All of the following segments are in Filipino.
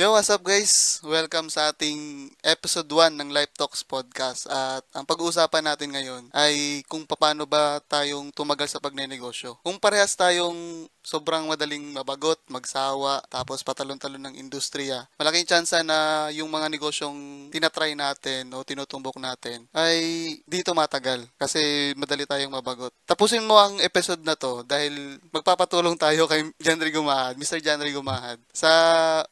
Yo, what's up guys? Welcome sa ating episode 1 ng Life Talks Podcast. At ang pag-uusapan natin ngayon ay kung paano ba tayong tumagal sa pagnenegosyo. Kung parehas tayong sobrang madaling mabagot, magsawa, tapos patalon-talon ng industriya, malaking tsansa na yung mga negosyong tinatry natin o tinutumbok natin ay di tumatagal kasi madali tayong mabagot. Tapusin mo ang episode na to dahil magpapatulong tayo kay Janry Gumahad, Mr. Janry Gumahad, sa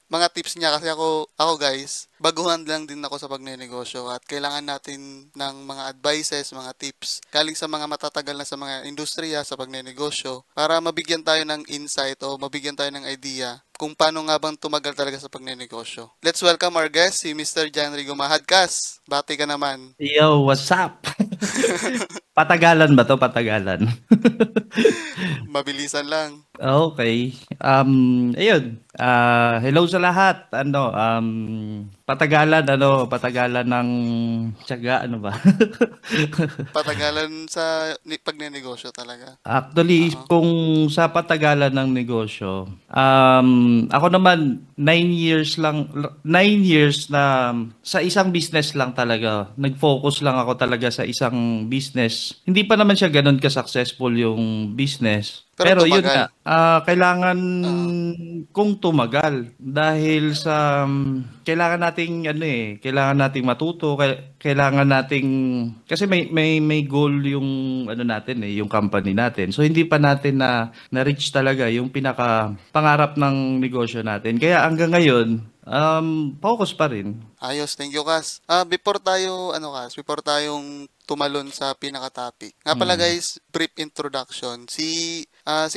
mga tips niya kasi ako guys, baguhan lang din ako sa pagnenegosyo at kailangan natin ng mga advices, mga tips galing sa mga matatagal na sa mga industriya sa pagnenegosyo para mabigyan tayo ng insight o mabigyan tayo ng idea kung paano nga bang tumagal talaga sa pagnenegosyo. Let's welcome our guest, si Mr. Janry Gumahad. Kas, bati ka naman. Yo, what's up? Patagalan ba to? Patagalan. Mabilisan lang. Okay. Ayun. Hello sa lahat. Patagalan ng tiyaga, ano ba? Patagalan sa pagnenegosyo talaga. Actually, Oo. kung sa patagalan ng negosyo, ako naman 9 years na sa isang business lang talaga. Nag-focus lang ako talaga sa isang business. Hindi pa naman siya ganun ka-successful yung business. Pero Pero yun tumagal. nga, kailangan Oo. kung tumagal dahil sa kailangan nating matuto, kailangan nating kasi may goal yung ano natin yung company natin. So hindi pa natin na-reach talaga yung pinaka pangarap ng negosyo natin. Kaya hanggang ngayon, focus pa rin. Ayos, thank you, Kas. Before tayong tumalon sa pinaka-topic. Nga pala Mm. guys, brief introduction. Si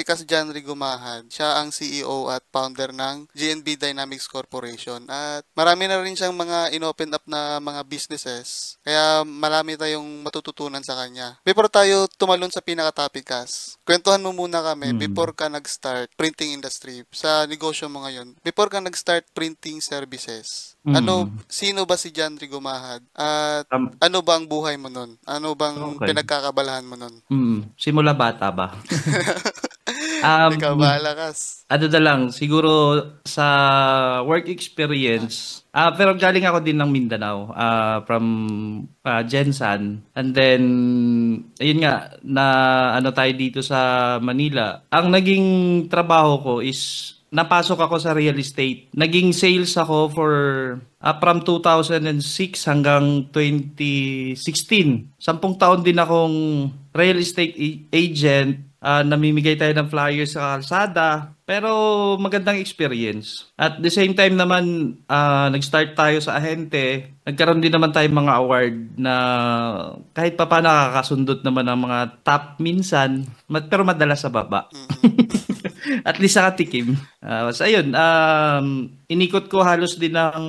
Kas Janry Gumahad, siya ang CEO at founder ng GNB Dynamics Corporation. At marami na rin siyang mga inopen up na mga businesses. Kaya marami tayong matututunan sa kanya. Before tayo tumalon sa pinaka-topic, Kas, kwentuhan mo muna kami before Mm. ka nag-start printing industry sa negosyo mo ngayon. Before ka nag-start printing services, Mm. sino ba si Janry Gumahad? At Um, ano ba ang buhay mo nun? Ano bang okay. pinagkakabalahan mo nun? Simula bata ba? Um, Ikaw bahala, Kas. Ano na lang, siguro sa work experience, pero galing ako din ng Mindanao, from Jensan. And then, ayun nga, na ano tayo dito sa Manila. Ang naging trabaho ko is, napasok ako sa real estate. Naging sales ako from 2006 hanggang 2016. 10 taon din akong real estate agent. Namimigay tayo ng flyers sa kalsada, pero magandang experience. At the same time naman, nag-start tayo sa ahente. Nagkaroon din naman tayo mga award na kahit pa paano nakakasundot naman ng mga top minsan, pero madalas sa baba. Mm-mm. At least nakatikim. So ayun, inikot ko halos din ng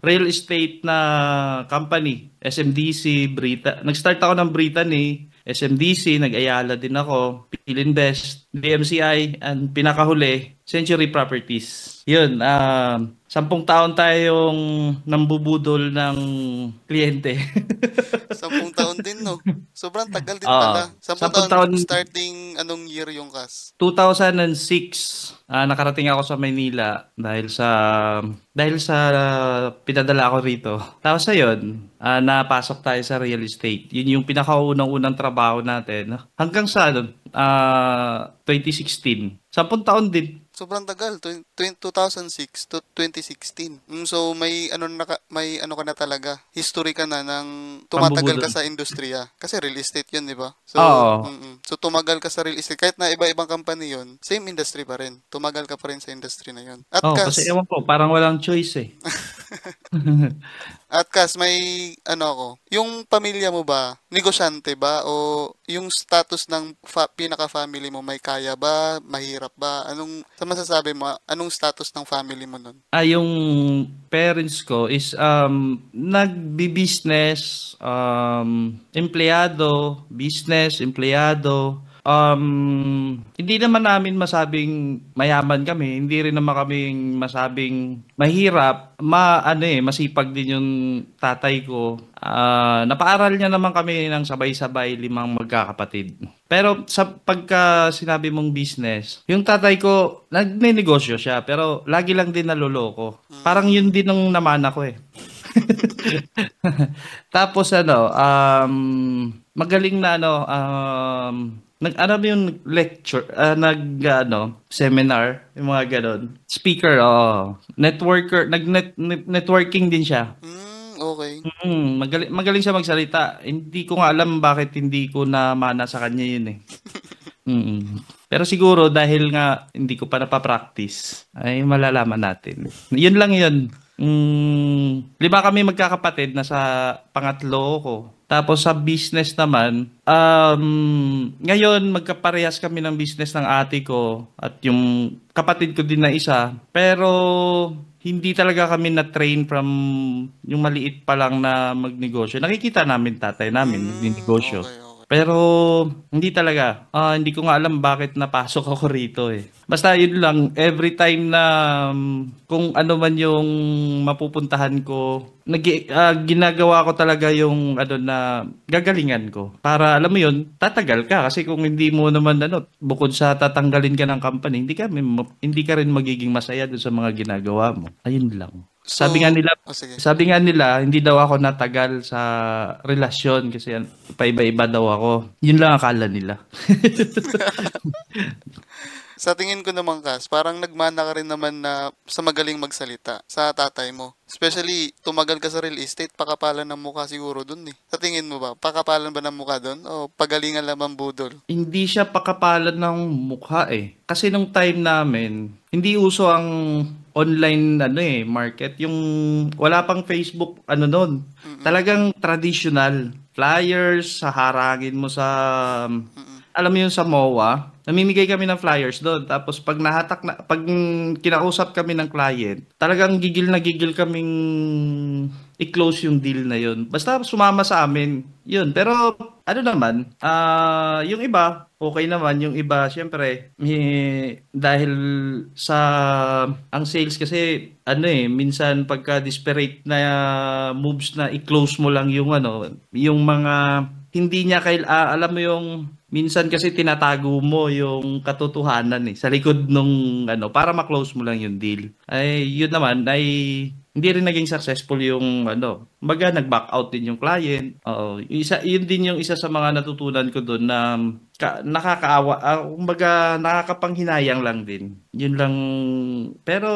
real estate na company. SMDC, Brita. Nag-start ako ng Brittany, SMDC, nag-Ayala din ako, Philinvest, DMCI, and pinakahuli, Century Properties. Yun, 10 taon tayong nambubudol ng kliyente. 10 taon din, no? Sobrang tagal din Oo, pala. 10 10 taon taon, starting anong year yung, Kas? 2006, nakarating ako sa Maynila dahil sa pinadala ako rito. Tapos ayun, napasok tayo sa real estate. Yun yung pinakaunang-unang trabaho natin. Hanggang sa 2016. 10 taon din. Sobrang tagal, 2006 to 2016. So may ano ka na talaga. History ka na ng tumatagal ka Pambubudol. sa industriya. Kasi real estate 'yun, 'di ba? Oo. So tumagal ka sa real estate kahit na iba-ibang company 'yun, same industry pa rin. Tumagal ka pa rin sa industry na 'yun. At Oo, kasi Kas, ewan ko, parang walang choice eh. may ano ako, yung pamilya mo ba, negosyante ba o yung status ng pinaka-family mo may kaya ba, mahirap ba? Sa masasabi mo, anong status ng family mo nun? Yung parents ko is nagbi-business, empleyado, business, empleyado. hindi naman namin masabing mayaman kami, hindi rin naman kaming masabing mahirap. Masipag din yung tatay ko. Napaaral niya naman kami ng sabay-sabay, 5 magkakapatid. Pero sa pagka sinabi mong business, yung tatay ko, nagnenegosyo siya, pero lagi lang din naloloko. Parang yun din ang naman ako eh. Tapos magaling na yung lecture, seminar, yung mga ganon. Speaker, networker, networking din siya. Okay. Magaling siya magsalita. Hindi ko nga alam bakit hindi ko namana sa kanya yun eh. Pero siguro dahil nga hindi ko pa napapractice, ay malalaman natin. Yun lang yun. 5 kami magkakapatid, nasa pangatlo ko. Tapos sa business naman, ngayon magkaparehas kami ng business ng ate ko at yung kapatid ko din na isa. Pero hindi talaga kami na-train from yung maliit pa lang na magnegosyo. Nakikita namin tatay namin magnegosyo. Okay. Pero hindi talaga. Hindi ko nga alam bakit napasok ako rito eh. Basta yun lang, every time na kung ano man yung mapupuntahan ko, ginagawa ko talaga yung na gagalingan ko. Para alam mo yun, tatagal ka. Kasi kung hindi mo naman bukod sa tatanggalin ka ng company, hindi ka rin magiging masaya doon sa mga ginagawa mo. Ayun lang. So, sabi nga nila, hindi daw ako natagal sa relasyon kasi paiba-iba daw ako. Yun lang akala nila. Sa tingin ko naman, Kas, parang nagmana ka rin naman na sa magaling magsalita sa tatay mo. Especially, tumagal ka sa real estate, pakapalan ng mukha siguro dun eh. Sa tingin mo ba, pakapalan ba ng mukha dun? O pagalingan lamang budol? Hindi siya pakapalan ng mukha eh. Kasi nung time namin, hindi uso ang online market. Yung wala pang Facebook noon. Talagang traditional. Flyers, haharangin mo sa alam mo yun sa MOA, namimigay kami ng flyers doon. Tapos pag pag kinausap kami ng client, talagang gigil na gigil kaming i-close yung deal na yun. Basta sumama sa amin, yun. Pero naman, yung iba, okay naman. Yung iba, syempre, dahil sa ang sales kasi, minsan pagka desperate na moves na i-close mo lang yung yung mga hindi niya alam mo yung minsan kasi tinatago mo yung katotohanan sa likod nung para ma-close mo lang yung deal. Ay yun naman ay hindi rin naging successful yung baga nag-back out din yung client. Yun din yung isa sa mga natutunan ko doon na nakakaawa, kumbaga nakakapanghinayang lang din. Yun lang. Pero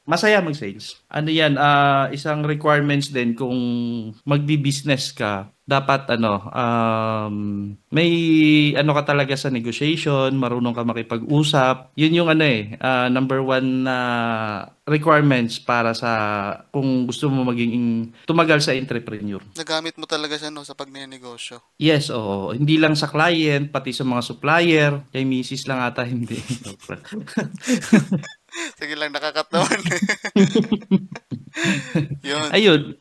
masaya mag-sales. Isang requirements din kung magbi-business ka, dapat may ka talaga sa negotiation, marunong ka makipag-usap. Yun yung number 1 na requirements para sa kung gusto mo maging tumagal sa entrepreneur. Nagamit mo talaga siya sa pagnenegosyo. Yes, oo. Hindi lang sa client, pati sa mga supplier. Kay misis lang ata hindi. Sige lang, nakakat naman. Yun. Ayun.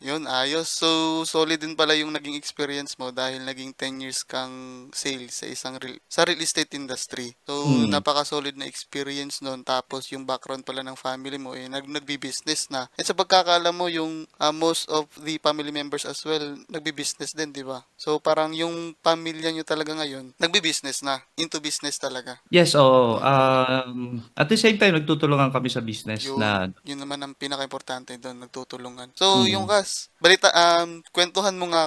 Yun, ayos. So, solid din pala yung naging experience mo dahil naging 10 years kang sales sa sa real estate industry. So, napaka-solid na experience nun. Tapos, yung background pala ng family mo, nagbi-business na. At sa pagkakaalam mo, yung most of the family members as well, nagbi-business din, di ba? So, parang yung pamilya nyo talaga ngayon, nagbi-business na. Into business talaga. Yes, oo. At the same time, nagtutulungan kami sa business Yun naman ang pinaka-importante doon, nagtutulungan. So, yung kwentuhan mo nga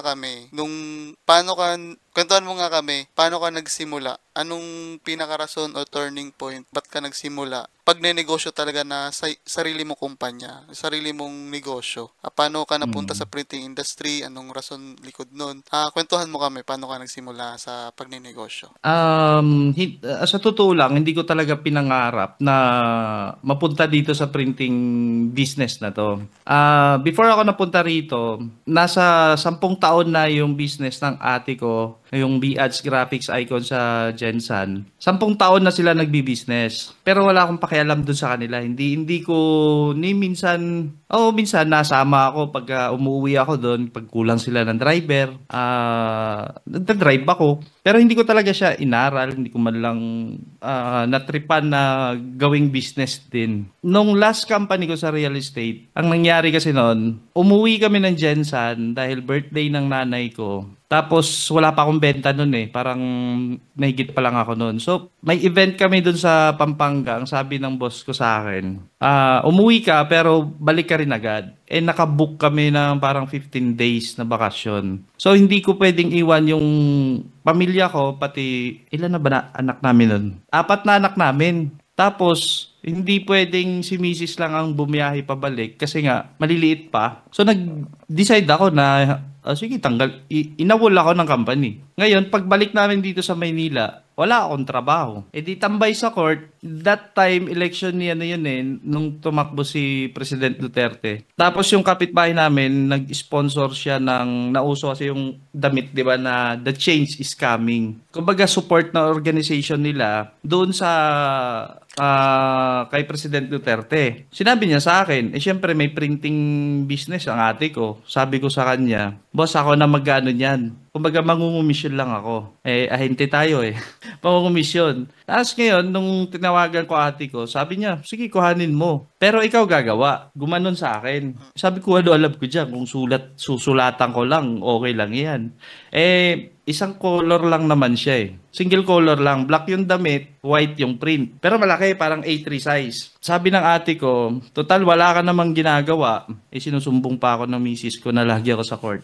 kami paano ka nagsimula? Anong pinakarason o turning point? Ba't ka nagsimula? Pagnenegosyo talaga na sarili mong kumpanya, sarili mong negosyo. Paano ka napunta sa printing industry? Anong rason likod nun? Kwentuhan mo kami, paano ka nagsimula sa pagnenegosyo? Sa totoo lang, hindi ko talaga pinangarap na mapunta dito sa printing business na to. Before ako napunta rito, nasa 10 taon na yung business ng ate ko. yung B-Ads graphics icon sa Gensan. 10 taon na sila nagbi-business. Pero wala akong pakialam dun sa kanila. Hindi ko ni minsan, minsan nasama ako pag umuwi ako doon, pag kulang sila ng driver, nagda-drive ako. Pero hindi ko talaga siya inaral, hindi ko man lang natripan na gawing business din. Nung last company ko sa real estate, ang nangyari kasi noon, umuwi kami ng Gensan dahil birthday ng nanay ko. Tapos wala pa akong benta noon eh. Parang mahigit pa lang ako noon. So may event kami doon sa Pampanga. Ang sabi ng boss ko sa akin, umuwi ka pero balik ka rin agad. Nakabook kami ng parang 15 days na bakasyon. So hindi ko pwedeng iwan yung pamilya ko, pati ilan na ba na anak namin noon? 4 na anak namin. Tapos hindi pwedeng si Mrs. lang ang bumiyahe pabalik kasi nga maliliit pa. So nag-decide ako na sige, inawol ako ng company. Ngayon, pagbalik namin dito sa Maynila, wala akong trabaho. Di tambay sa court. That time, election niya na yun nung tumakbo si President Duterte. Tapos yung kapitbahay namin, nag-sponsor siya ng, nauso kasi yung damit, di ba, na the change is coming. Kumbaga, support na organization nila doon sa kay President Duterte. Sinabi niya sa akin, syempre may printing business ang ate ko. Sabi ko sa kanya, boss, ako na mag-ano niyan. Kumbaga, mangungumisyon lang ako. Ahente tayo mangungumisyon. Tapos ngayon, nung tinawagan ko ate ko, sabi niya, sige, kuhanin mo. Pero ikaw gagawa. Gumanon sa akin. Sabi ko, ano alam ko dyan? Kung susulatan ko lang, okay lang yan. Isang color lang naman siya Single color lang. Black yung damit, white yung print. Pero malaki, parang A3 size. Sabi ng ate ko, total wala ka namang ginagawa. Sinusumbong pa ako ng misis ko na lagi ako sa court.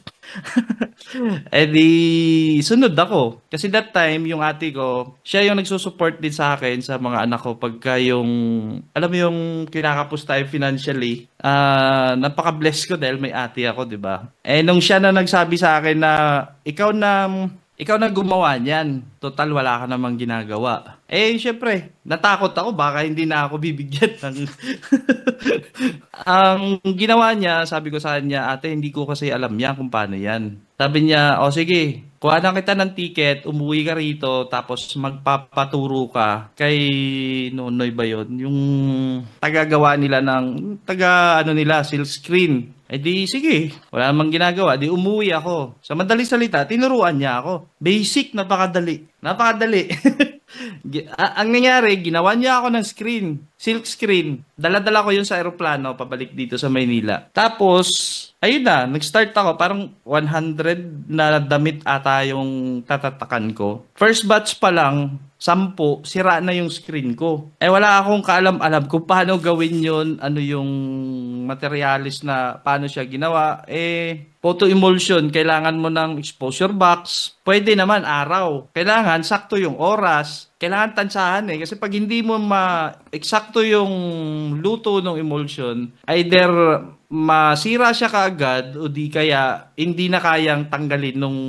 Sunod ako. Kasi that time, yung ate ko, siya yung nagsusupport din sa akin, sa mga anak ko, pagka yung, alam mo yung kinakapos tayo financially, napaka-bless ko dahil may ate ako, di ba? Nung siya na nagsabi sa akin na, ikaw na gumawa niyan. Total, wala ka namang ginagawa. Syempre, natakot ako. Baka hindi na ako bibigyan ng... Ang ginawa niya, sabi ko sa kanya, ate, hindi ko kasi alam niya kung paano yan. Sabi niya, sige, kuha na kita ng ticket, umuwi ka rito, tapos magpapaturo ka kay Nonoy ba yun? Yung tagagawa nila silk screen. Sige, wala namang ginagawa. Umuwi ako. Sa madaling salita, tinuruan niya ako. Basic, napakadali. Ang nangyari, ginawa niya ako ng screen. Silk screen. Dala-dala ko yun sa aeroplano, pabalik dito sa Maynila. Tapos, ayun na, nag-start ako. Parang 100 na damit ata yung tatatakan ko. First batch pa lang, 10, sira na yung screen ko. Wala akong kaalam-alam kung paano gawin yun, ano yung materialis na paano siya ginawa. Photo emulsion, kailangan mo ng exposure box. Pwede naman araw. Kailangan sakto yung oras. Kailangan tansahan kasi pag hindi mo eksakto yung luto ng emulsion, either masira siya kaagad o di kaya hindi na kayang tanggalin nung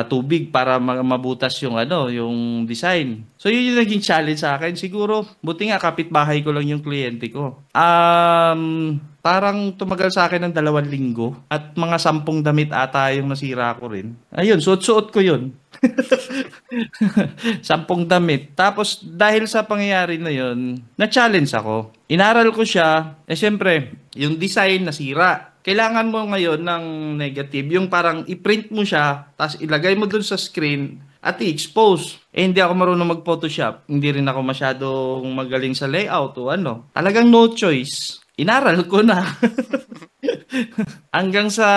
tubig para mabutas yung yung design. So yun yung naging challenge sa akin. Siguro buti nga kapitbahay ko lang yung kliyente ko. Parang tumagal sa akin ng 2 linggo at mga 10 damit ata yung nasira ko rin. Ayun, suot-suot ko yun. 10 damit. Tapos dahil sa pangyayari na yun, na-challenge ako. Inaral ko siya. Siyempre, yung design nasira. Kailangan mo ngayon ng negative. Yung parang i-print mo siya, tapos ilagay mo dun sa screen at i-expose. Hindi ako marunong mag-Photoshop. Hindi rin ako masyadong magaling sa layout o Talagang no choice. Inaral ko na. Hanggang sa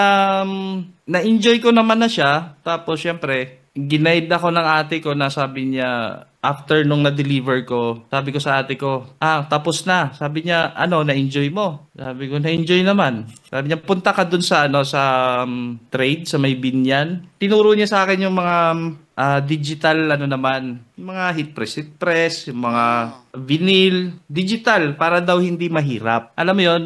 na-enjoy ko naman na siya. Tapos syempre, ginaid ako ng ate ko na sabi niya, after nung na-deliver ko, sabi ko sa ate ko, tapos na. Sabi niya, na-enjoy mo? Sabi ko, na-enjoy naman. Sabi niya, punta ka dun sa, sa trade, sa may binyan. Tinuro niya sa akin yung mga digital, yung mga heat press, yung mga vinyl, digital, para daw hindi mahirap. Alam mo yun,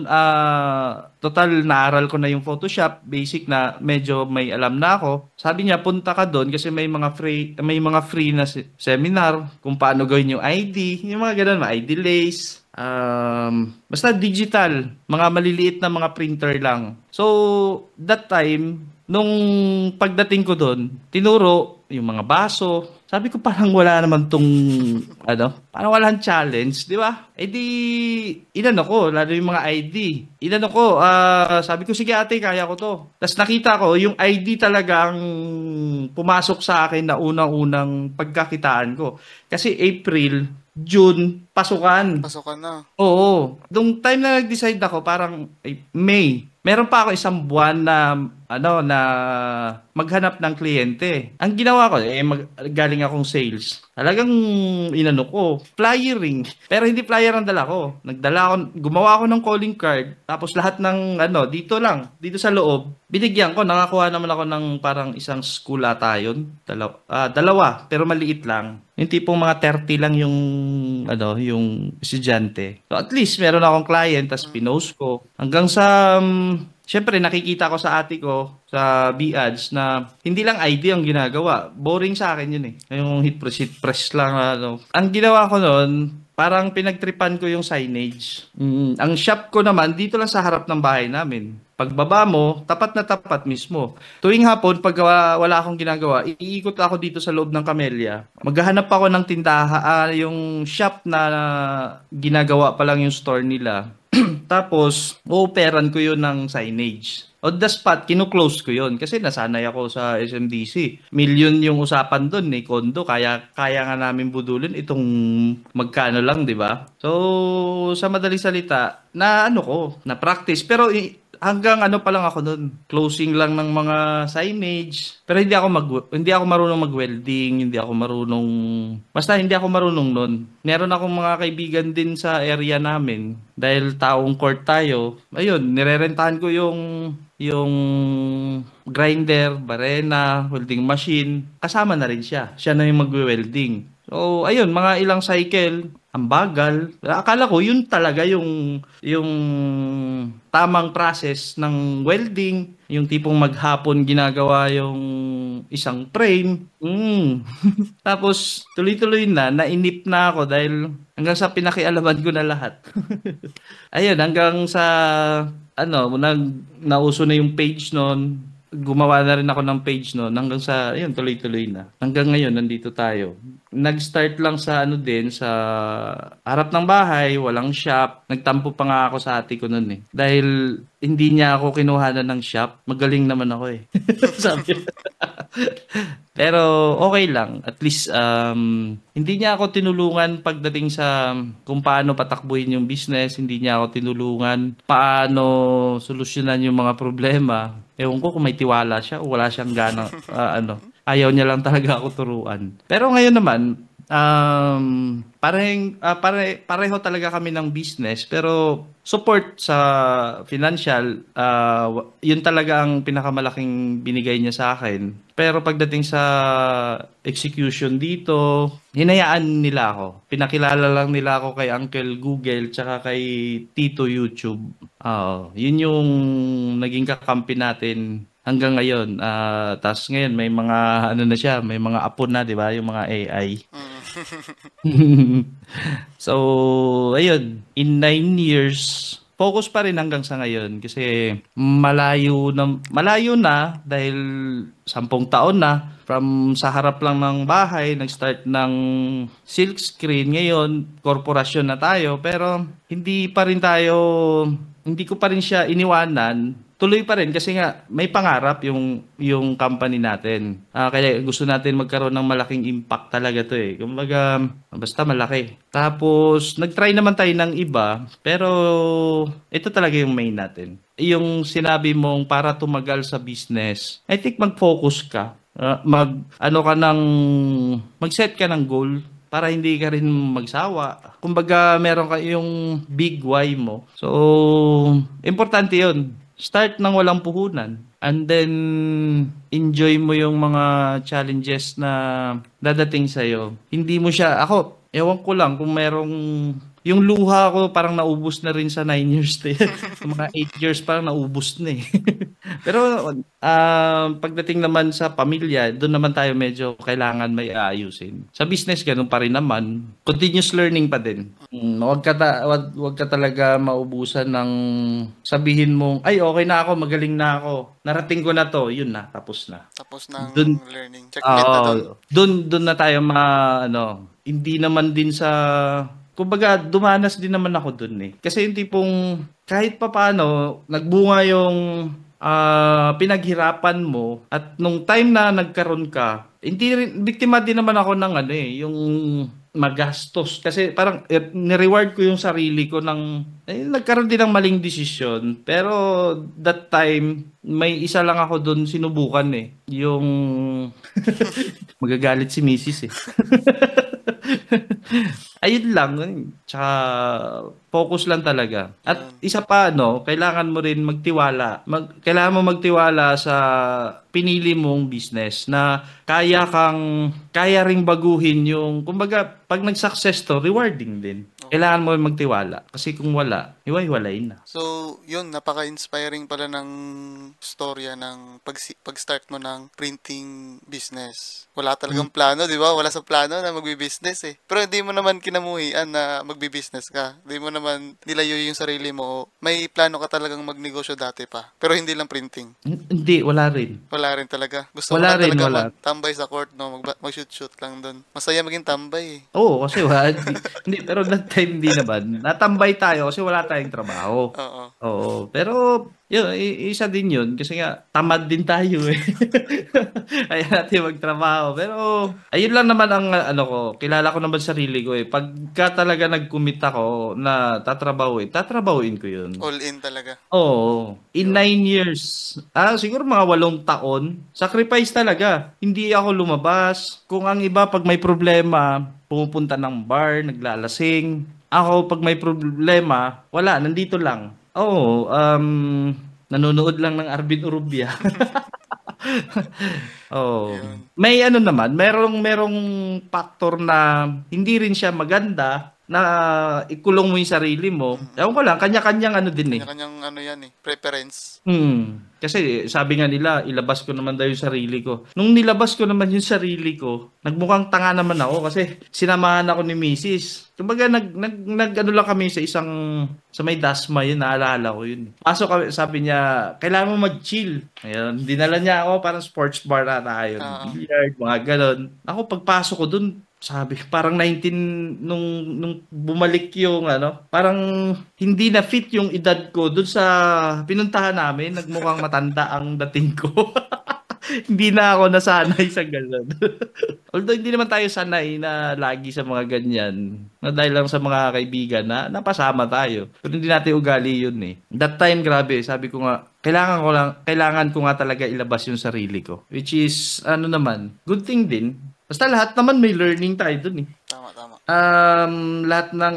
total, naaral ko na yung Photoshop, basic na, medyo may alam na ako. Sabi niya, punta ka doon kasi may mga free na seminar kung paano gawin yung ID, yung mga ganun, mga ID lace, basta digital, mga maliliit na mga printer lang. So, that time, nung pagdating ko doon, tinuro yung mga baso. Sabi ko parang wala naman tong parang walang challenge, di ba? Eh di, inano ko, lalo yung mga ID. Inano ko, sabi ko, sige ate, kaya ko to. Tapos nakita ko, yung ID talagang pumasok sa akin na unang-unang pagkakitaan ko. Kasi April, June, pasukan. Pasukan na. Oo. Nung time na nag-decide ako, parang May. Meron pa ako isang buwan na maghanap ng kliyente. Ang ginawa ko, galing akong sales. Talagang inano ko, flyering. Pero hindi flyer ang dala ko. Gumawa ako ng calling card, tapos lahat ng dito sa loob, binigyan ko, nakakuha naman ako ng parang isang school ata yun. Dalawa, pero maliit lang. Yung tipong mga 30 lang yung estudyante. So at least meron akong client, tapos pinost ko. Hanggang sa syempre, nakikita ko sa ate ko sa B-Ads na hindi lang ID ang ginagawa. Boring sa akin yun eh. Yung hit press lang. Ang ginawa ko noon, parang pinagtripan ko yung signage. Ang shop ko naman, dito lang sa harap ng bahay namin. Pagbaba mo, tapat na tapat mismo. Tuwing hapon, pag wala akong ginagawa, iikot ako dito sa loob ng Camellia. Maghahanap ako ng tindahan, yung shop na ginagawa pa lang yung store nila. Tapos, o-operan ko yun ng signage. On the spot, kinu-close ko yun. Kasi nasanay ako sa SMDC. Million yung usapan doon, kondo. Kaya nga namin budulin itong magkano lang, di ba? So, sa madaling salita, na practice. Pero hanggang pa lang ako noon. Closing lang ng mga signage. Pero hindi ako marunong mag-welding, basta hindi ako marunong noon. Meron akong mga kaibigan din sa area namin dahil taong court tayo. Ayun, nirerentahan ko yung grinder, barena, welding machine. Kasama na rin siya. Siya na yung magwe-welding. So, ayun, mga ilang cycle, ang bagal. Akala ko yun talaga yung tamang process ng welding, yung tipong maghapon ginagawa yung isang frame. Tapos tuloy-tuloy nainip na ako dahil hanggang sa pinakialaman ko na lahat. Ayun, hanggang sa nauso na yung page noon. Gumawa na rin ako ng page noon hanggang sa ayun, tuloy-tuloy na. Hanggang ngayon nandito tayo. Nag-start lang sa sa harap ng bahay, walang shop. Nagtampo pa nga ako sa ate ko noon eh. Dahil hindi niya ako kinuhanan ng shop. Magaling naman ako eh. Sabi. Pero okay lang. At least hindi niya ako tinulungan pagdating sa kung paano patakbuhin yung business. Hindi niya ako tinulungan paano solusyonan yung mga problema. Ewan ko kung may tiwala siya o wala siyang gana ayaw niya lang talaga ako turuan. Pero ngayon naman, pareho talaga kami ng business, pero support sa financial, yun talaga ang pinakamalaking binigay niya sa akin. Pero pagdating sa execution dito, hinayaan nila ako. Pinakilala lang nila ako kay Uncle Google tsaka kay Tito YouTube. Yun yung naging kakampi natin hanggang ngayon. Tapos ngayon may mga may mga apo na, 'di ba? Yung mga AI. So, ayun, in 9 years, focus pa rin hanggang sa ngayon kasi malayo na dahil 10 taon na from sa harap lang ng bahay, nag-start ng silk screen, ngayon korporasyon na tayo, pero hindi ko pa rin siya iniwanan. Tuloy pa rin kasi nga may pangarap yung company natin. Kaya gusto natin magkaroon ng malaking impact talaga to eh. Kumbaga, basta malaki. Tapos, nag-try naman tayo ng iba, pero ito talaga yung main natin. Yung sinabi mong para tumagal sa business, I think mag-focus ka. Mag-set ka ng goal para hindi ka rin magsawa. Kumbaga, meron ka yung big why mo. So, importante yun. Start ng walang puhunan. And then, enjoy mo yung mga challenges na dadating sa'yo. Hindi mo siya, ewan ko lang kung merong yung luha ko parang naubos na rin sa 9 years na yun. Yung mga 8 years parang naubos na eh. Pero pagdating naman sa pamilya, doon naman tayo medyo kailangan may aayusin. Sa business, ganun pa rin naman. Continuous learning pa din. Wag ka talaga maubusan ng sabihin mong, ay okay na ako, magaling na ako. Narating ko na to, yun na, tapos na. Tapos ng Doon, learning. Checkmate na doon. doon na tayo hindi naman din sa, kumbaga, dumanas din naman ako doon eh. Kasi yung tipong, kahit pa paano, nagbunga yung pinaghirapan mo at nung time na nagkaroon ka, hindi rin, biktima din naman ako ng yung magastos kasi parang ni-reward ko yung sarili ko nagkaroon din ng maling desisyon pero that time may isa lang ako doon sinubukan yung magagalit si Mrs. Ayun lang. Tsaka focus lang talaga. At isa pa, kailangan mo rin magtiwala. Kailangan mo magtiwala sa pinili mong business na kaya ring baguhin yung, kumbaga, pag nag-success to, rewarding din. Kailangan mo magtiwala. Kasi kung wala, hiwa-hiwalay na. So, yun, napaka-inspiring pala ng storya ng pag-start mo ng printing business. Wala talagang plano, di ba? Wala sa plano na magbi-business eh. Pero hindi mo naman kinamuhian na magbi-business ka. Hindi mo naman nilayo yung sarili mo. May plano ka talagang magnegosyo dati pa. Pero hindi lang printing. Hindi, wala rin. Wala rin talaga. Gusto Wala mo lang rin, talaga wala. magtambay sa court, no? Mag-shoot-shoot lang doon. Masaya maging tambay eh. Oo, kasi hindi, pero that time hindi naman. Natambay tayo kasi wala tayong trabaho. Oo. Oo, pero yun, isa din yun kasi nga tamad din tayo eh. Kaya natin magtrabaho. Pero ayun lang naman ang kilala ko naman sarili ko eh. Pagka talaga nag-commit ako na tatrabahuin ko yun. All in talaga. Oo. In 9 years, siguro mga 8 taon, sacrifice talaga. Hindi ako lumabas. Kung ang iba pag may problema, pumupunta ng bar, naglalasing. Ako pag may problema, wala, nandito lang. Oo, nanonood lang ng Arvin Urubia. Oh. May naman, merong factor na hindi rin siya maganda na ikulong mo yung sarili mo. Ewan ko lang, kanya-kanyang din eh. Kanya-kanyang yan eh, preference. Kasi sabi nga nila, ilabas ko naman daw yung sarili ko. Nung nilabas ko naman yung sarili ko, nagmukhang tanga naman ako kasi sinamahan ako ni Mrs. Kumbaga lang kami sa sa may Dasma yun, naalala ko yun. Pasok kami, sabi niya, kailangan mo mag-chill. Ayun, dinala niya ako, parang sports bar na tayo. Billiard, mga ganon. Ako, pagpasok ko dun, sabi, parang 19 nung bumalik yung parang hindi na fit yung edad ko dun sa pinuntahan namin, nagmukhang matanda ang dating ko. Hindi na ako nasanay sa ganun. Although hindi naman tayo sanay na lagi sa mga ganyan. Na dahil lang sa mga kaibigan na napasama tayo. Pero hindi natin ugali yun eh. That time, grabe, sabi ko nga, kailangan ko nga talaga ilabas yung sarili ko. Which is, good thing din. Basta lahat naman may learning tayo dun eh. Tama. Lahat ng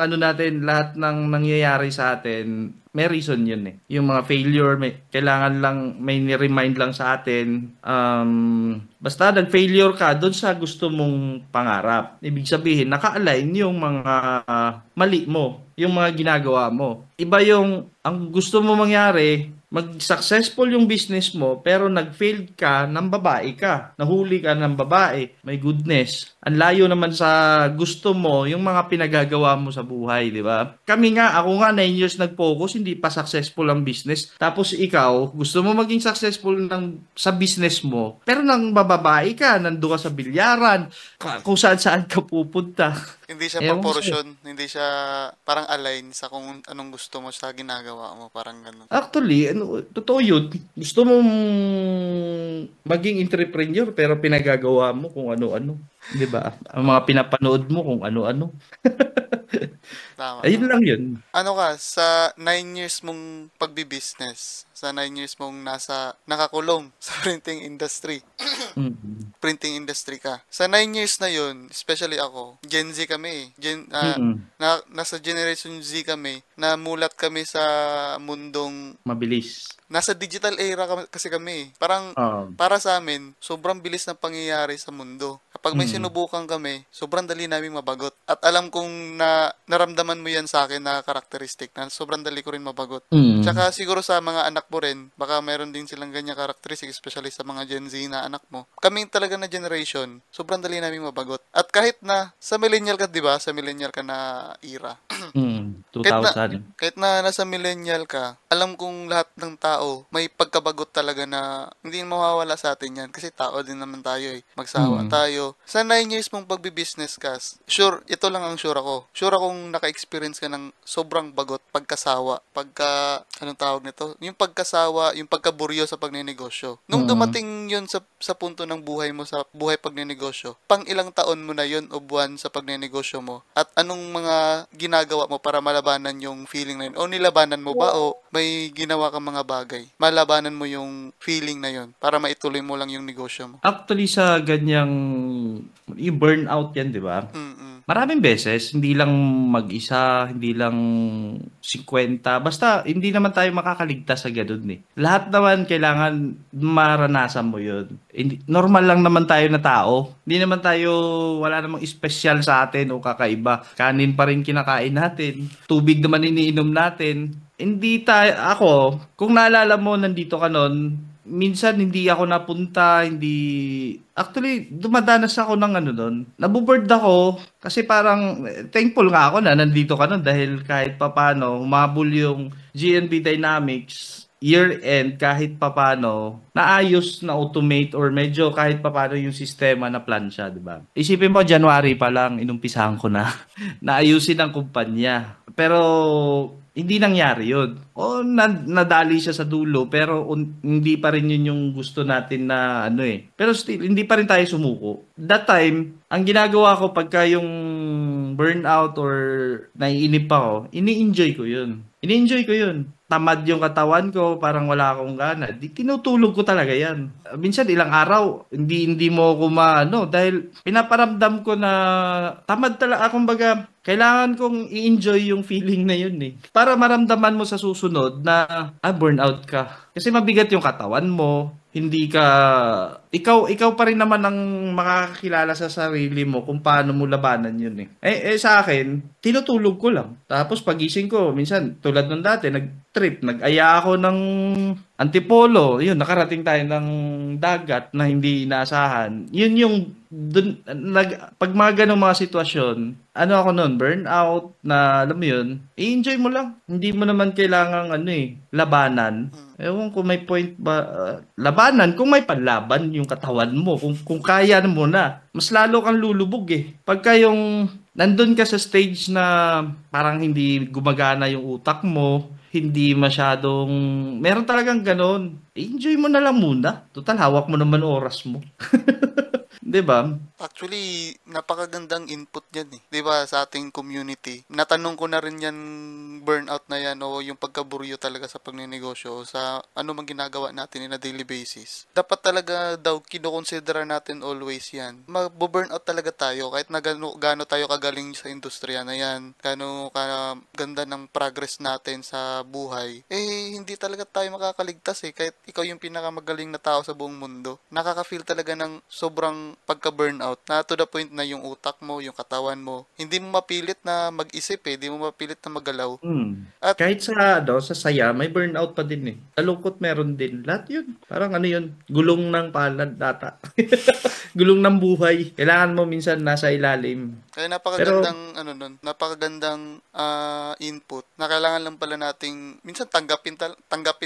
lahat ng nangyayari sa atin, may reason yun eh. Yung mga failure, kailangan lang, may ni-remind lang sa atin. Basta nag-failure ka doon sa gusto mong pangarap. Ibig sabihin, naka-align yung mga mali mo, yung mga ginagawa mo. Iba yung, ang gusto mo mangyari, mag-successful yung business mo, pero nag-failed ka ng babae ka. Nahuli ka ng babae. My goodness. Ang layo naman sa gusto mo, yung mga pinagagawa mo sa buhay, di ba? Ako nga 9 years nag-focus, hindi pa successful ang business. Tapos ikaw, gusto mo maging successful sa business mo, pero nang babae ka, nandoon ka sa bilyaran, kung saan ka pupunta. Hindi siya proportion, hindi siya parang align sa kung anong gusto mo sa ginagawa mo, parang ganun. Actually, totoo yun. Gusto mong maging entrepreneur pero pinagagawa mo kung ano-ano. 'Di ba? Ang mga pinapanood mo kung ano-ano. Tama. Ayun lang yun. Sa 9 years mong pagbi-business, sa 9 years mong nakakulong sa printing industry, printing industry ka. Sa 9 years na yun, especially ako, Gen Z kami. Nasa Generation Z kami, namulat kami sa mundong mabilis. Nasa digital era kasi kami. Parang para sa amin, sobrang bilis ng pangyayari sa mundo. Kapag may Mm. sinubukan kami, sobrang dali naming mabagot. At alam kong naramdaman mo yan sa akin na karakteristik na sobrang dali ko rin mabagot. Mm. Tsaka siguro sa mga anak mo rin, baka meron din silang ganyang karakteristik, especially sa mga Gen Z na anak mo. Kaming talaga na generation, sobrang dali naming mabagot. At kahit na sa millennial ka, di ba? Sa millennial ka na era. Mm. Kahit na, 2000. kahit na nasa millennial ka, alam kong lahat ng tao may pagkabagot talaga na hindi mawawala sa atin yan. Kasi tao din naman tayo eh. Magsawa Mm. tayo. Sa 9 years mong pagbibusiness ka, sure, ito lang ang sure ako. Sure akong naka-experience ka ng sobrang bagot, pagkasawa, anong tawag nito? Yung pagkasawa, yung pagkaburyo sa pagnenegosyo. Nung Mm. dumating yun sa punto ng buhay mo, sa buhay pagnenegosyo, pang ilang taon mo na yun o buwan sa pagnenegosyo mo? At anong mga ginagawa mo para malabanan yung feeling na yun? O nilabanan mo ba o may ginawa kang mga bagay? Malabanan mo yung feeling na yun para maituloy mo lang yung negosyo mo. Actually sa ganyang yung burnout yan, 'di ba? Mm-mm. Maraming beses, hindi lang mag-isa, hindi lang 50, basta hindi naman tayo makakaligtas sa gano'n eh. Lahat naman kailangan maranasan mo 'yun. Hindi, normal lang naman tayo na tao. Hindi naman tayo, wala namang espesyal sa atin o kakaiba. Kanin pa rin kinakain natin. Tubig naman iniinom natin. Hindi tayo, ako, kung naalala mo, nandito ka nun, minsan hindi ako napunta, actually, dumadanas ako ng ano doon. Naboboard ako kasi parang thankful nga ako na nandito ka nun dahil kahit papano humabol yung GNB Dynamics year-end kahit papano naayos na automate or medyo kahit papano yung sistema na plansya, di ba? Isipin mo, January pa lang, inumpisahan ko na naayusin ang kumpanya. Pero hindi nangyari yun. O nadali siya sa dulo pero hindi pa rin yun yung gusto natin na ano eh. Pero still, hindi pa rin tayo sumuko. That time, ang ginagawa ko pagka yung burnout or naiinip ako, ini-enjoy ko yun. Ini-enjoy ko yun. Tamad yung katawan ko, parang wala akong gana. Tinutulog ko talaga yan. Minsan ilang araw, hindi mo ako maano dahil pinaparamdam ko na tamad talaga. Kumbaga, kailangan kong i-enjoy yung feeling na yun eh. Para maramdaman mo sa susunod na burnout ka. Kasi mabigat yung katawan mo, hindi ka ikaw pa rin naman ang makakakilala sa sarili mo kung paano mo labanan yun eh. Sa akin, tinutulog ko lang. Tapos pagising ko, minsan tulad ng dati, nag-trip, nag-aya ako ng Antipolo. Yun, nakarating tayo ng dagat na hindi inaasahan. Yun yung pag mga ganong mga sitwasyon, ano ako noon, burnout na alam mo yun, i-enjoy mo lang. Hindi mo naman kailangang labanan. Ewan kung may point ba, labanan kung may panlaban yung katawan mo, kung kaya mo na. Mas lalo kang lulubog eh. Pagka yung nandun ka sa stage na parang hindi gumagana yung utak mo, hindi masyadong, meron talagang ganon. Enjoy mo na lang muna. Total, hawak mo naman oras mo. 'Di ba? Actually, napakagandang input yan eh. 'Di ba sa ating community? Natanong ko na rin yan, burnout na yan o yung pagkaburyo talaga sa pagnenegosyo sa ano mang ginagawa natin in a daily basis. Dapat talaga daw kinokonsidera natin always yan. Mag-burnout talaga tayo kahit na gaano tayo kagaling sa industriya na yan, gaano ka ganda ng progress natin sa buhay. Hindi talaga tayo makakaligtas eh kahit ikaw yung pinakamagaling na tao sa buong mundo. Nakaka-feel talaga ng sobrang pagka-burnout na to the point na yung utak mo, yung katawan mo, hindi mo mapilit na mag-isip eh, hindi mo mapilit na magalaw. At Kahit sa saya, may burnout pa din eh. Sa lungkot meron din. Lahat yun. Parang ano yun, gulong ng palad data. Gulong ng buhay. Kailangan mo minsan nasa ilalim. kaya Pero, napakagandang napakagandang input na kailangan lang pala nating minsan tanggapin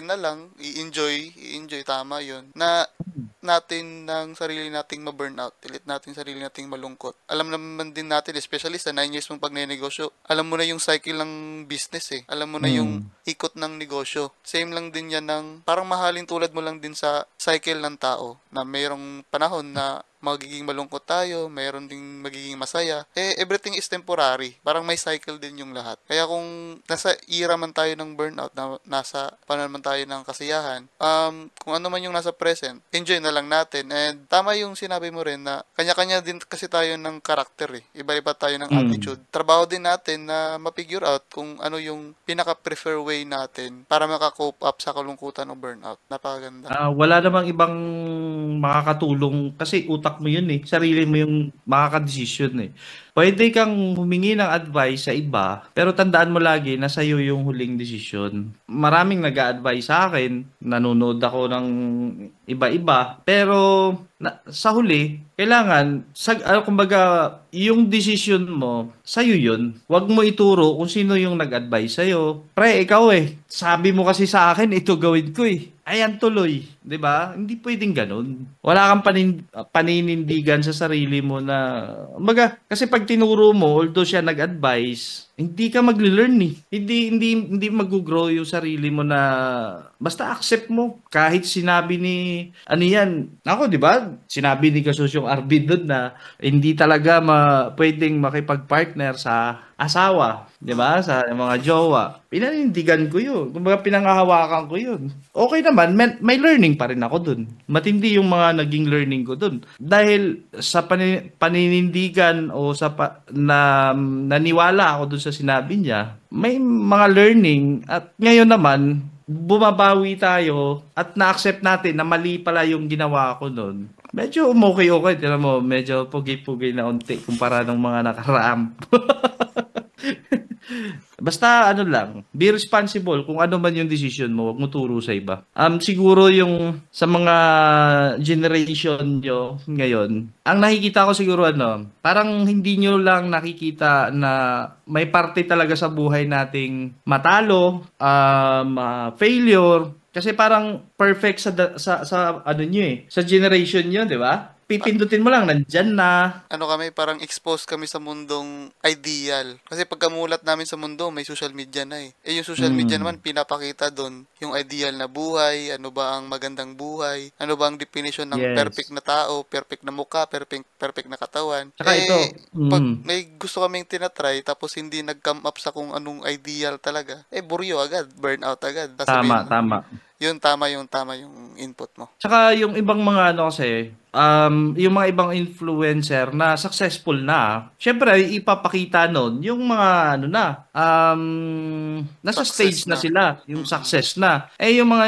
na lang, i-enjoy tama 'yon. Na natin ng sarili nating ma-burnout, pilit natin sarili nating malungkot. Alam naman din natin, especially sa 9 years mong pagnenegosyo, alam mo na yung cycle ng business eh. Alam mo na yung ikot ng negosyo. Same lang din yan ng, parang mahalin tulad mo lang din sa cycle ng tao, na mayroong panahon na magiging malungkot tayo, mayroon ding magiging masaya. Everything is temporary. Parang may cycle din yung lahat. Kaya kung nasa era man tayo ng burnout, nasa panahon man tayo ng kasiyahan, kung ano man yung nasa present, enjoy na lang natin. And tama yung sinabi mo rin na kanya-kanya din kasi tayo ng karakter eh. Iba-iba tayo ng attitude. Trabaho din natin na ma-figure out kung ano yung pinaka-prefer way natin para maka-cope up sa kalungkutan o burnout. Napakaganda. wala namang ibang makakatulong kasi utak hawak mo yun eh. Sarili mo yung makakadesisyon eh. Pwede kang humingi ng advice sa iba, pero tandaan mo lagi na sa'yo yung huling desisyon. Maraming nag-a-advise sa akin, nanonood ako ng iba-iba, pero sa huli, kailangan, kumbaga, yung desisyon mo, sa'yo yun. Huwag mo ituro kung sino yung nag-advise sa'yo. Pre, ikaw eh, sabi mo kasi sa akin, ito gawin ko eh. Ayan tuloy, 'di ba? Hindi pwedeng ganoon. Wala kang paninindigan sa sarili mo na kumbaga kasi pag tinuro mo, although siya nag-advise, hindi ka magle-learn eh. Hindi mag-grow yung sarili mo na basta accept mo kahit sinabi ni ano yan. Ako, 'di ba? Sinabi ni Kasusyong Arvin doon na hindi talaga pwedeng makipag-partner sa asawa, 'di ba? Sa mga jowa. Pinanindigan ko 'yun. Kumbaga pinangahawakan ko 'yun. Okay naman, may learning pa rin ako dun. Matindi yung mga naging learning ko dun. Dahil sa paninindigan o naniwala ako dun sa sinabi niya, may mga learning at ngayon naman, bumabawi tayo at na-accept natin na mali pala yung ginawa ko nun. Medyo okay. Tignan mo, medyo pugi-pugi na unti kumpara ng mga nakaraang. Basta ano lang, be responsible kung ano man yung decision mo, wag mo turo sa iba. Siguro yung sa mga generation nyo ngayon, ang nakikita ko siguro parang hindi nyo lang nakikita na may parte talaga sa buhay nating matalo, failure, kasi parang perfect sa ano nyo sa generation nyo, di ba? Pipindutin mo lang, nandyan na. Ano kami, parang exposed kami sa mundong ideal. Kasi pagkamulat namin sa mundo, may social media na eh. Yung social media naman, pinapakita doon yung ideal na buhay, ano ba ang magandang buhay, ano ba ang definition ng perfect na tao, perfect na mukha, perfect na katawan. Saka ito, pag may gusto kaming tinatry, tapos hindi nag-come up sa kung anong ideal talaga, buryo agad, burnout agad. Tama. Yun, tama yung input mo. Tsaka yung ibang mga kasi, yung mga ibang influencer na successful na, syempre ipapakita nun yung mga nasa Success stage na sila, yung success na. Yung mga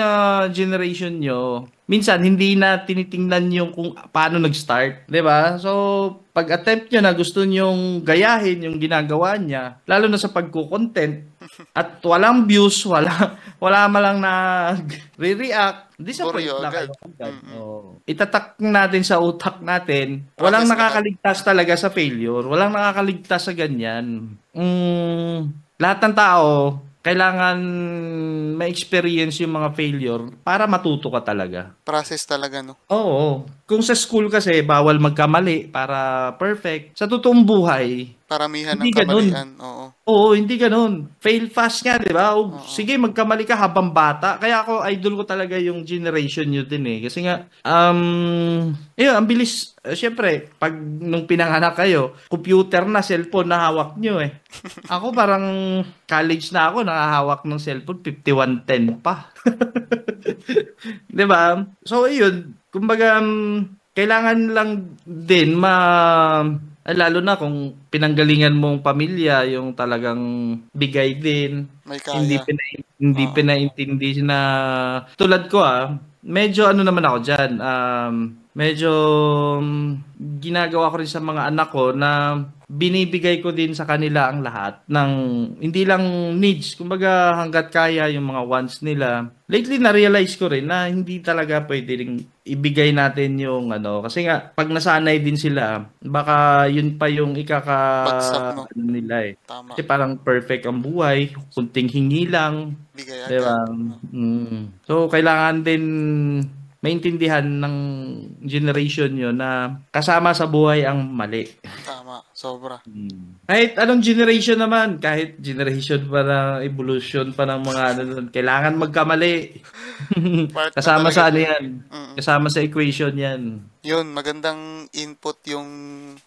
generation nyo, minsan hindi na tinitingnan yung kung paano nag-start, 'di ba? So, pag attempt nyo na gusto nyong gayahin yung ginagawa niya, lalo na sa pagko-content at walang views, wala malang nag-react, disappoint na kayo. Itatak natin sa utak natin, walang nakakaligtas talaga sa failure, walang nakakaligtas sa ganyan. Lahat ng tao, kailangan ma-experience yung mga failure para matuto ka talaga. Process talaga, no? Oo. Kung sa school kasi, bawal magkamali para perfect. Sa totoong buhay, paramihan ng kamalian. Oo, hindi ganun. Fail fast nga, di ba? Sige, magkamali ka habang bata. Kaya ako, idol ko talaga yung generation nyo din eh. Kasi nga, ang bilis. Siyempre, pag nung pinanganak kayo, computer na, cellphone na hawak nyo eh. Ako parang college na ako, nakahawak ng cellphone, 5110 pa. Di ba? So, yun. Kumbaga, kailangan lang din lalo na kung pinanggalingan mong pamilya, yung talagang bigay din. May kaya. Hindi pinaintindi na tulad ko medyo naman ako dyan. Medyo ginagawa ko rin sa mga anak ko na binibigay ko din sa kanila ang lahat ng hindi lang needs, kumbaga hangga't kaya yung mga wants nila. Lately na-realize ko rin na hindi talaga pwede ring ibigay natin yung kasi nga pag nasanay din sila, baka yun pa yung nila eh. Tama. Kasi parang perfect ang buhay, kunting hingi lang. Bigay diba? So kailangan din maintindihan ng generation nyo na kasama sa buhay ang mali. Tama, sobra. Kahit anong generation naman, kahit generation pa na evolution pa ng mga kailangan magkamali. Kasama sa yan. Kasama sa equation yan. Yun, magandang input yung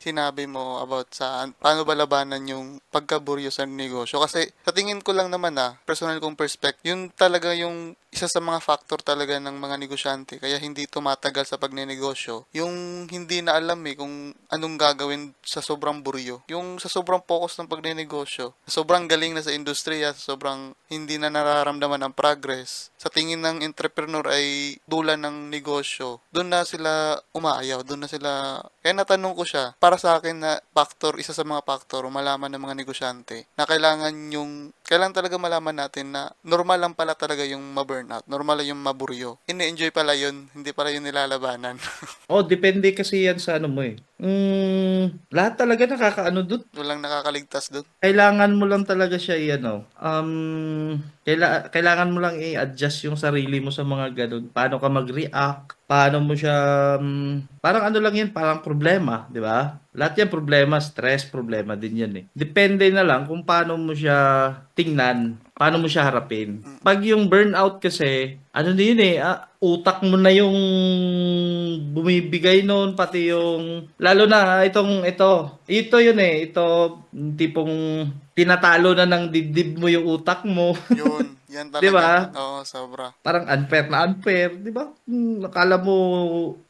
sinabi mo about sa paano ba labanan yung pagkaburyo sa negosyo. Kasi sa tingin ko lang naman personal kong perspective, yun talaga yung isa sa mga factor talaga ng mga negosyante kaya hindi tumatagal sa pagnenegosyo. Yung hindi na alam kung anong gagawin sa sobrang buryo. Yung sa sobrang focus ng pagnenegosyo. Sobrang galing na sa industriya, sobrang hindi na nararamdaman ang progress. Sa tingin ng entrepreneur ay dula ng negosyo. Doon na sila umaayaw. Doon na sila, kaya natanong ko siya, para sa akin na isa sa mga factor, malaman ng mga negosyante, na kailangan talaga malaman natin na normal lang pala talaga yung ma-burnout, normal lang yung maburyo. Ini-enjoy pala yun, hindi pala yun nilalabanan. Depende kasi yan sa ano mo eh. Lahat talaga nakakaano doon. Walang nakakaligtas doon. Kailangan mo lang talaga siya kailangan mo lang i-adjust yung sarili mo sa mga ganun. Paano ka mag-react? Paano mo siya, parang ano lang yan, parang problema, di ba? Lahat yan problema, stress, problema din yan eh. Depende na lang kung paano mo siya tingnan, paano mo siya harapin. Pag yung burnout kasi, ano din yun eh, utak mo na yung bumibigay noon, pati yung, lalo na ito yun eh, ito tipong tinatalo na ng dibdib mo yung utak mo. Yun, yan talaga. Di ba? Oo, sobra. Parang unfair, di ba? Akala mo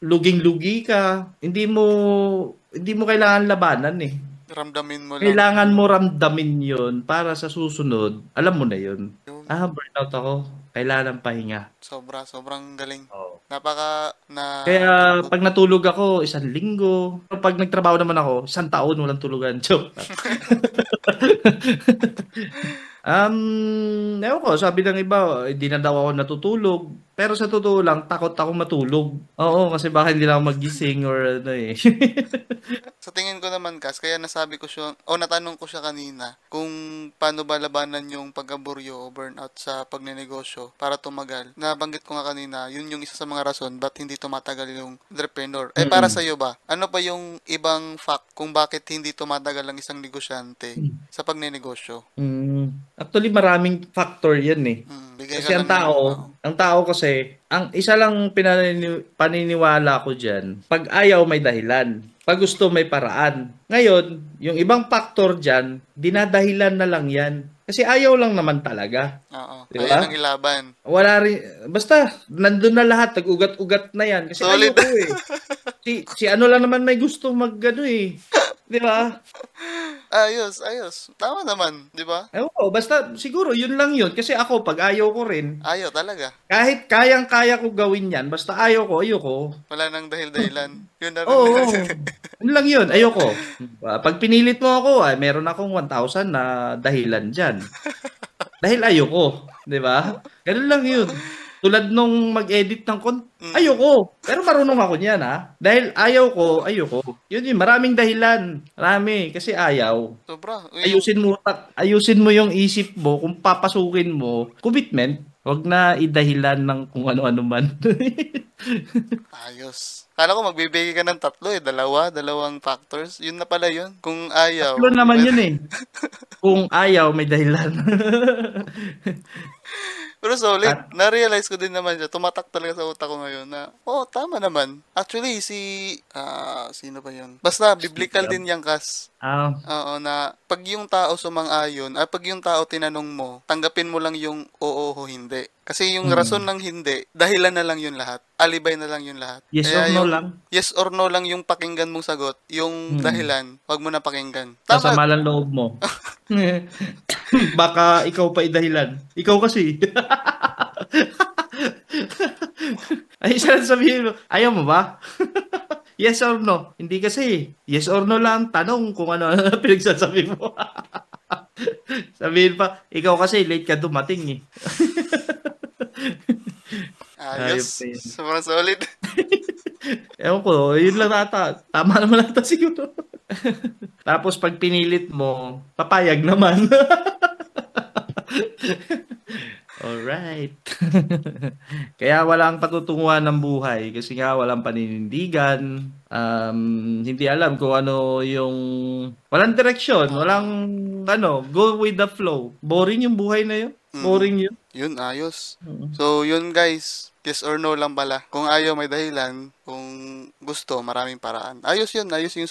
luging-lugi ka, hindi mo kailangan labanan eh. Ramdamin mo lang. Kailangan mo ramdamin yun para sa susunod, alam mo na yun. Yun. Burnout ako, kailangan ng pahinga. Sobrang galing. Oo. Kaya pag natulog ako, 1 linggo. Pag nagtrabaho naman ako, 1 taon walang tulugan. Joke. Ewan ko, sabi ng iba, hindi na daw ako natutulog. Pero sa totoo lang, takot ako matulog. Oo, kasi baka hindi na ako magising or ano eh. Sa tingin ko naman, Kas, kaya natanong ko siya kanina kung paano ba labanan yung pagkaburyo o burnout sa pagnenegosyo para tumagal. Nabanggit ko nga kanina, yun yung isa sa mga rason ba't hindi tumatagal yung entrepreneur. Para sa iyo ba, ano pa yung ibang fact kung bakit hindi tumatagal ang isang negosyante sa pagnenegosyo? Actually, maraming factor yan eh. Kasi ang tao kasi, ang isa lang paniniwala ko dyan, pag ayaw may dahilan, pag gusto may paraan. Ngayon, yung ibang factor dyan, dinadahilan na lang yan. Kasi ayaw lang naman talaga. Oo. Diba? Ayaw lang ilaban. Wala rin, basta, nandun na lahat, nag-ugat-ugat na yan. Kasi Solid. ayaw ko eh. Si ano lang naman may gusto mag-ano eh. Di ba? Ayos. Tama naman, di ba? Ewan ko, basta siguro yun lang yun. Kasi ako, pag ayaw ko rin, Ayaw talaga. kahit kayang-kaya ko gawin yan, basta ayoko. Wala nang dahilan. Yun na rin. Oo, yun lang yun, ayoko. Pag pinilit mo ako, meron akong 1,000 na dahilan dyan. Dahil ayoko, di ba? Ganun lang yun. Tulad nung mag-edit ng ayoko. Pero marunong ako niyan ha. Dahil ayoko. Yun yun, maraming dahilan. Marami, kasi ayaw. Sobra. Ayusin mo yung isip mo, kung papasukin mo, commitment. Huwag na idahilan ng kung ano-ano man. Ayos. Kala ko magbibigay ka ng 3 dalawang factors. Yun na pala yun. Kung ayaw. 3 naman yun eh. Kung ayaw, may dahilan. Pero solid, na-realize ko din naman siya, tumatak talaga sa utak ko ngayon na, tama naman. Actually, sino ba yun? Basta, biblical din yan, Kas. Oo, na pag yung tao sumang-ayon, pag yung tao tinanong mo, tanggapin mo lang yung oo o hindi. Kasi yung rason ng hindi, dahilan na lang yun lahat. Alibay na lang yun lahat. Yes or no lang? Yes or no lang yung pakinggan mong sagot. Yung dahilan, wag mo na pakinggan. Masama lang loob mo. Baka ikaw pa dahilan. Ikaw kasi. Ay, isa sabihin mo, ayaw mo ba? Yes or no? Hindi kasi. Yes or no lang, tanong kung ano pinagsasabi mo. Sabihin pa, ikaw kasi late ka dumating eh. Ayos. Sobrang solid. Ewan ko, yun lang ata. Tama naman ata siguro. Tapos pag pinilit mo, papayag naman. Alright. Kaya walang patutunguhan ng buhay kasi nga walang paninindigan. Hindi alam kung ano yung walang direksyon, walang go with the flow. Boring yung buhay na yun. Boring yun. Yun, ayos. So, yun guys. Yes or no lang pala. Kung ayaw, may dahilan. Kung gusto, maraming paraan. Ayos yun. Ayos yung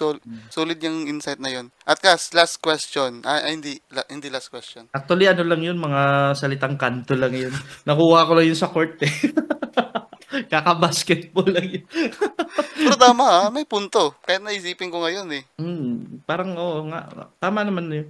solid yung insight na yun. At Kas, last question. Hindi last question. Actually, ano lang yun, mga salitang kanto lang yun. Nakuha ko lang yun sa court eh. Kaka-basketball lang yun. Pero tama may punto. Kahit naisipin ko ngayon eh. Parang oo nga, tama naman yun.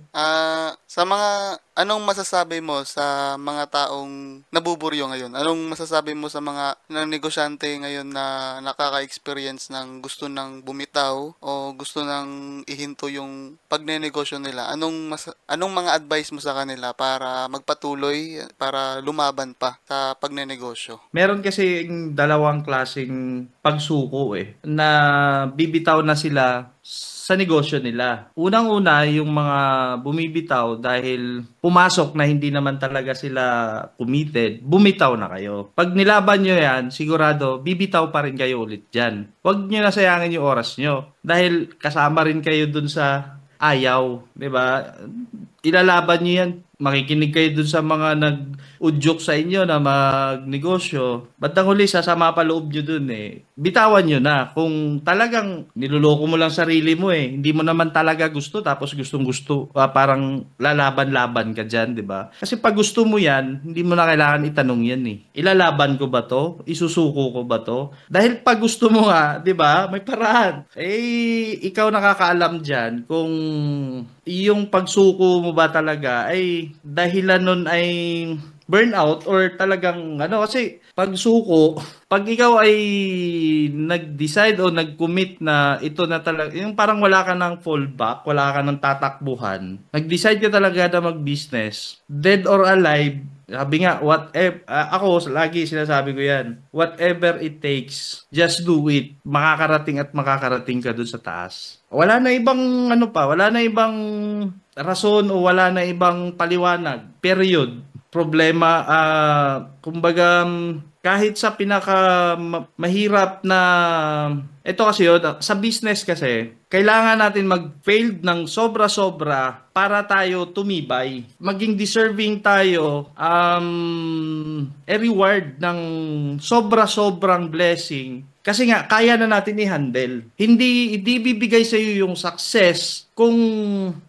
Sa mga anong masasabi mo sa mga taong nabuburyo ngayon? Anong masasabi mo sa mga negosyante ngayon na nakaka-experience ng gusto ng bumitaw o gusto ng ihinto yung pagnenegosyo nila? Anong mga advice mo sa kanila para magpatuloy, para lumaban pa sa pagnenegosyo? Meron kasi dalawang klaseng pagsuko na bibitaw na sila sa negosyo nila. Unang-una, yung mga bumibitaw dahil pumasok na hindi naman talaga sila committed, bumitaw na kayo. Pag nilaban nyo yan, sigurado, bibitaw pa rin kayo ulit dyan. Huwag nyo na sayangin yung oras nyo dahil kasama rin kayo dun sa ayaw, di ba? Ilalaban nyo yan. Makikinig kayo dun sa mga nag-udyok sa inyo na magnegosyo. Bandang huli, sasama pa loob nyo dun Bitawan nyo na. Kung talagang niloloko mo lang sarili mo hindi mo naman talaga gusto tapos gustong-gusto, parang lalaban-laban ka dyan, di ba? Kasi pag gusto mo yan, hindi mo na kailangan itanong yan Ilalaban ko ba to? Isusuko ko ba to? Dahil pag gusto mo nga, di ba, may paraan. Ikaw nakakaalam dyan kung yung pagsuko mo ba talaga ay dahilan nun ay burnout or talagang kasi pag suko, pag ikaw ay nag-decide o nag-commit na ito na talaga, yung parang wala ka ng fallback, wala ka ng tatakbuhan, nag-decide ka talaga na mag-business, dead or alive, sabi nga, whatever, ako lagi sinasabi ko yan, whatever it takes, just do it. Makakarating at makakarating ka dun sa taas. Wala na ibang wala na ibang rason o wala na ibang paliwanag. Period. Problema, kumbaga, kahit sa pinaka mahirap na, ito kasi yun, sa business kasi, kailangan natin mag-fail ng sobra-sobra para tayo tumibay. Maging deserving tayo, reward ng sobra-sobrang blessing. Kasi nga, kaya na natin i-handle. Hindi bibigay sa iyo yung success kung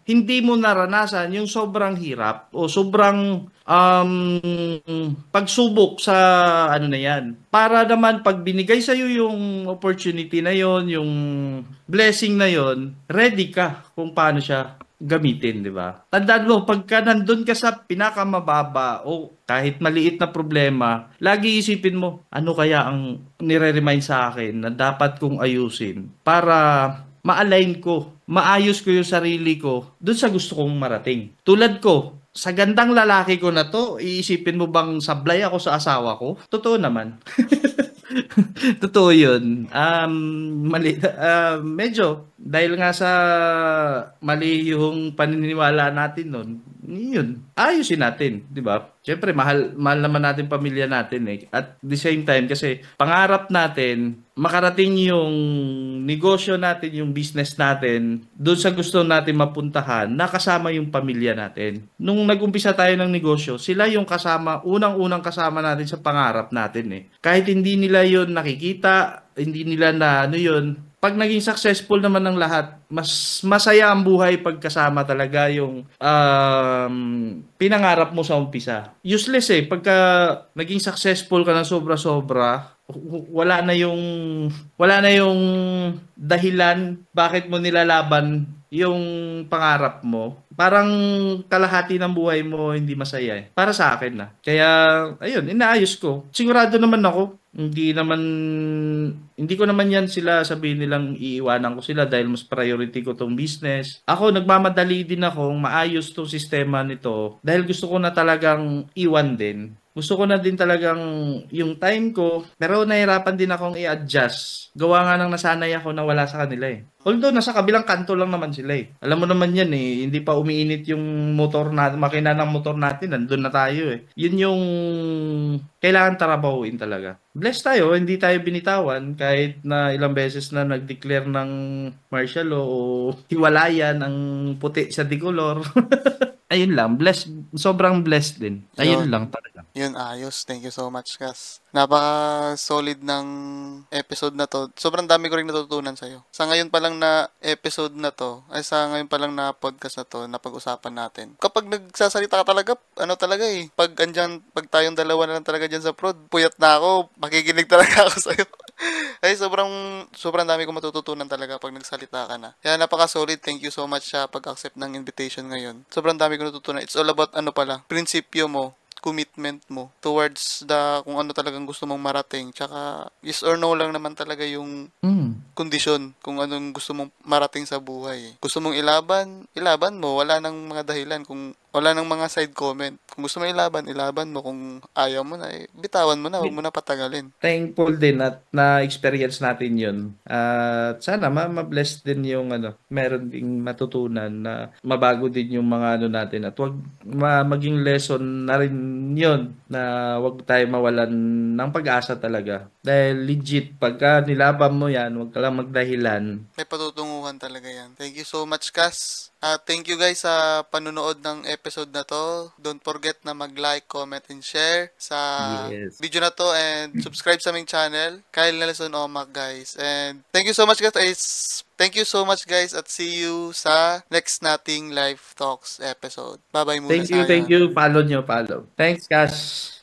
hindi mo naranasan yung sobrang hirap o sobrang pagsubok sa na yan. Para naman pag binigay sa iyo yung opportunity na yon, yung blessing na yon, ready ka kung paano siya gamitin, di ba? Tandaan mo, pagka nandun ka sa pinakamababa o kahit maliit na problema, lagi isipin mo, ano kaya ang nire-remind sa akin na dapat kong ayusin para ma-align ko, maayos ko yung sarili ko dun sa gusto kong marating. Tulad ko, sa gandang lalaki ko na to, iisipin mo bang sablay ako sa asawa ko? Totoo naman. Totoo yun. Medyo, dahil nga sa mali yung paniniwala natin nun, yun, ayusin natin, di ba? Siyempre, mahal naman natin pamilya natin At the same time, kasi pangarap natin, makarating yung negosyo natin, yung business natin, doon sa gusto natin mapuntahan, nakasama yung pamilya natin. Nung nag-umpisa tayo ng negosyo, sila yung kasama, unang-unang kasama natin sa pangarap natin Kahit hindi nila yun nakikita, hindi nila na yun, pag naging successful naman ng lahat, mas masaya ang buhay pagkasama talaga yung pinangarap mo sa umpisa. Useless pagka naging successful ka ng sobra-sobra, wala na yung dahilan bakit mo nilalaban yung pangarap mo. Parang kalahati ng buhay mo hindi masaya Para sa akin na. Kaya, ayun, inaayos ko. Sigurado naman ako, hindi ko naman yan sila sabihin nilang iiwanan ko sila dahil mas priority ko tong business. Ako, nagmamadali din akong maayos tong sistema nito dahil gusto ko na talagang iwan din. Gusto ko na din talagang yung time ko, pero nahirapan din akong i-adjust. Gawa nga nang nasanay ako na wala sa kanila Although, nasa kabilang kanto lang naman sila Alam mo naman yan hindi pa umiinit yung motor natin, makina ng motor natin, nandun na tayo Yun yung kailangan tarabahuin talaga. Blessed tayo, hindi tayo binitawan kahit na ilang beses na nag-declare ng martial law o hiwalayan ang puti sa dikolor. Ayun lang, sobrang blessed din. Ayun lang talaga. Yun, ayos. Thank you so much, Kas. Napaka-solid ng episode na to. Sobrang dami ko rin natutunan sa'yo. Sa ngayon pa lang na episode na to, sa ngayon pa lang na podcast na to, na pag-usapan natin. Kapag nagsasalita ka talaga, pag tayong dalawa na lang talaga dyan sa prod, puyat na ako, makikinig talaga ako sa'yo. Ay, sobrang dami kong matututunan talaga pag nagsalita ka na. Kaya napaka-solid. Thank you so much sa pag-accept ng invitation ngayon. Sobrang dami kong natutunan. It's all about ano pala, prinsipyo mo, commitment mo towards kung ano talagang gusto mong marating. Tsaka yes or no lang naman talaga yung kondisyon kung anong gusto mong marating sa buhay. Gusto mong ilaban mo. Wala nang mga dahilan. Kung wala nang mga side comment. Kung gusto mo ilaban mo. Kung ayaw mo na, bitawan mo na. Huwag mo na patagalin. Thankful din at na-experience natin yun. At sana ma-bless din yung meron ding matutunan na mabago din yung mga natin at wag maging lesson na rin yun na wag tayo mawalan ng pag-asa talaga. Dahil legit, pagka nilaban mo yan, wag ka lang magdahilan. May patutunguhan talaga yan. Thank you so much, Cass. Thank you guys sa panunood ng episode na to. Don't forget na mag-like, comment, and share sa Yes. video na to and subscribe sa aming channel, Kyle Nelson Omac, guys. And thank you so much, guys. Thank you so much, guys, at see you sa next nating Live Talks episode. Bye-bye muna Thank you, sa thank ngayon. you. Follow nyo, follow. Thanks, Cash.